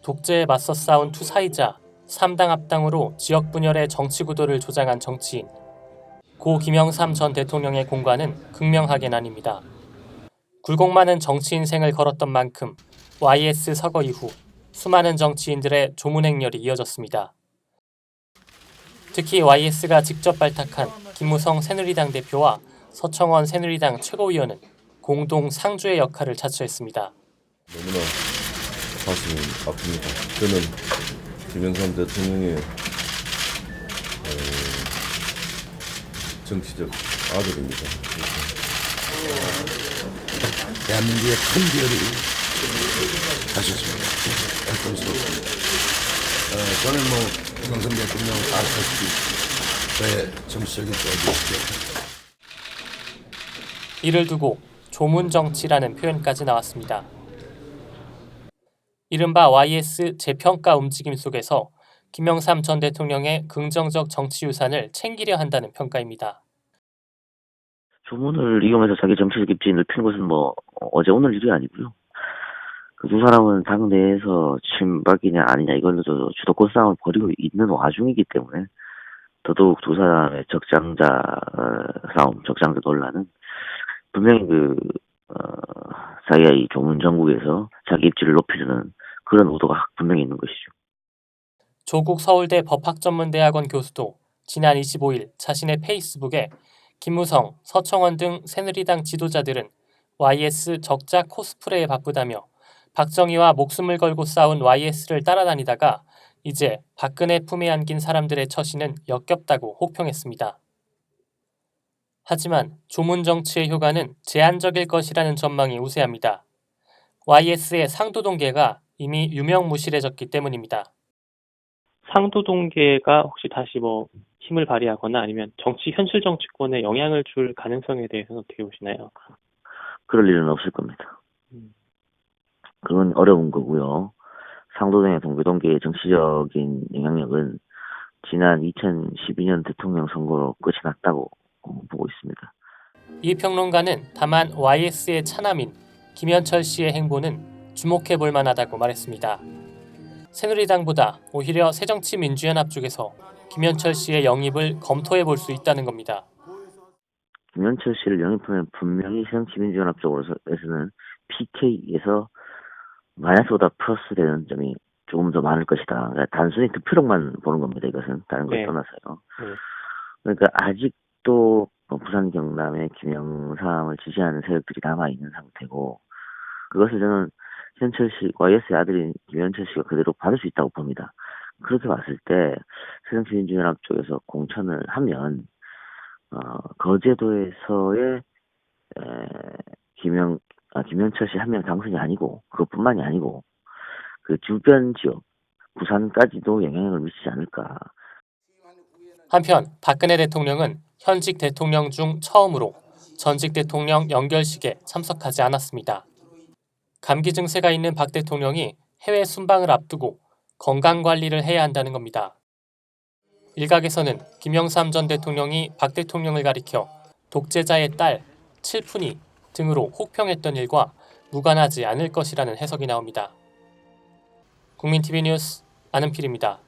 독재에 맞서 싸운 투사이자 3당 합당으로 지역 분열의 정치 구도를 조장한 정치인. 고 김영삼 전 대통령의 공과는 극명하게 나뉩니다. 굴곡 많은 정치 인생을 걸었던 만큼 YS 서거 이후 수많은 정치인들의 조문 행렬이 이어졌습니다. 특히 YS가 직접 발탁한 김무성 새누리당 대표와 서청원 새누리당 최고위원은 공동 상주의 역할을 자처했습니다. 너무나 가슴이 아픕니다. 저는 김영삼 대통령의 정치적 아들입니다. 대한민국의 큰 기여를 하셨습니다. 감사합니다. 저는 김영삼 대통령 아시다시피 저의 정치적인 도와주시죠. 이를 두고 조문정치라는 표현까지 나왔습니다. 이른바 YS 재평가 움직임 속에서 김영삼 전 대통령의 긍정적 정치 유산을 챙기려 한다는 평가입니다. 조문을 이용해서 자기 정치적 입지를 넓히는 것은 어제 오늘 일이 아니고요. 그 두 사람은 당 내에서 친박이냐 아니냐 이걸로 주도권 싸움을 벌이고 있는 와중이기 때문에 더더욱 두 사람의 적장자 싸움, 적장자 논란은 분명히 자기가 이 조문 정국에서 자기 입지를 높이려는 그런 의도가 분명히 있는 것이죠. 조국 서울대 법학전문대학원 교수도 지난 25일 자신의 페이스북에 김무성, 서청원 등 새누리당 지도자들은 YS 적자 코스프레에 바쁘다며 박정희와 목숨을 걸고 싸운 YS를 따라다니다가 이제 박근혜 품에 안긴 사람들의 처신은 역겹다고 혹평했습니다. 하지만 조문 정치의 효과는 제한적일 것이라는 전망이 우세합니다. YS의 상도동계가 이미 유명무실해졌기 때문입니다. 상도동계가 혹시 다시 힘을 발휘하거나 아니면 현실 정치권에 영향을 줄 가능성에 대해서는 어떻게 보시나요? 그럴 일은 없을 겁니다. 그건 어려운 거고요. 상도동의 동교동계의 정치적인 영향력은 지난 2012년 대통령 선거로 끝이 났다고 보고 있습니다. 이 평론가는 다만 YS의 차남인 김현철 씨의 행보는 주목해 볼 만하다고 말했습니다. 새누리당보다 오히려 새정치민주연합 쪽에서 김현철 씨의 영입을 검토해 볼 수 있다는 겁니다. 김현철 씨를 영입하면 분명히 새정치민주연합 쪽으로서는 PK에서 마이너스보다 플러스 되는 점이 조금 더 많을 것이다. 그러니까 단순히 득표력만 보는 겁니다. 이것은 다른 걸 떠나서요. 그러니까 아직도 부산 경남에 김영삼을 지지하는 세력들이 남아있는 상태고 그것을 저는 현철 씨, YS의 아들인 김현철 씨가 그대로 받을 수 있다고 봅니다. 그렇게 봤을 때 새정치민주연합 쪽에서 공천을 하면 거제도에서의 김현철 씨 한 명 당선이 아니고 그것뿐만이 아니고 그 주변 지역 부산까지도 영향을 미치지 않을까. 한편 박근혜 대통령은 현직 대통령 중 처음으로 전직 대통령 연결식에 참석하지 않았습니다. 감기 증세가 있는 박 대통령이 해외 순방을 앞두고 건강관리를 해야 한다는 겁니다. 일각에서는 김영삼 전 대통령이 박 대통령을 가리켜 독재자의 딸, 칠푼이 등으로 혹평했던 일과 무관하지 않을 것이라는 해석이 나옵니다. 국민TV 뉴스 안은필입니다.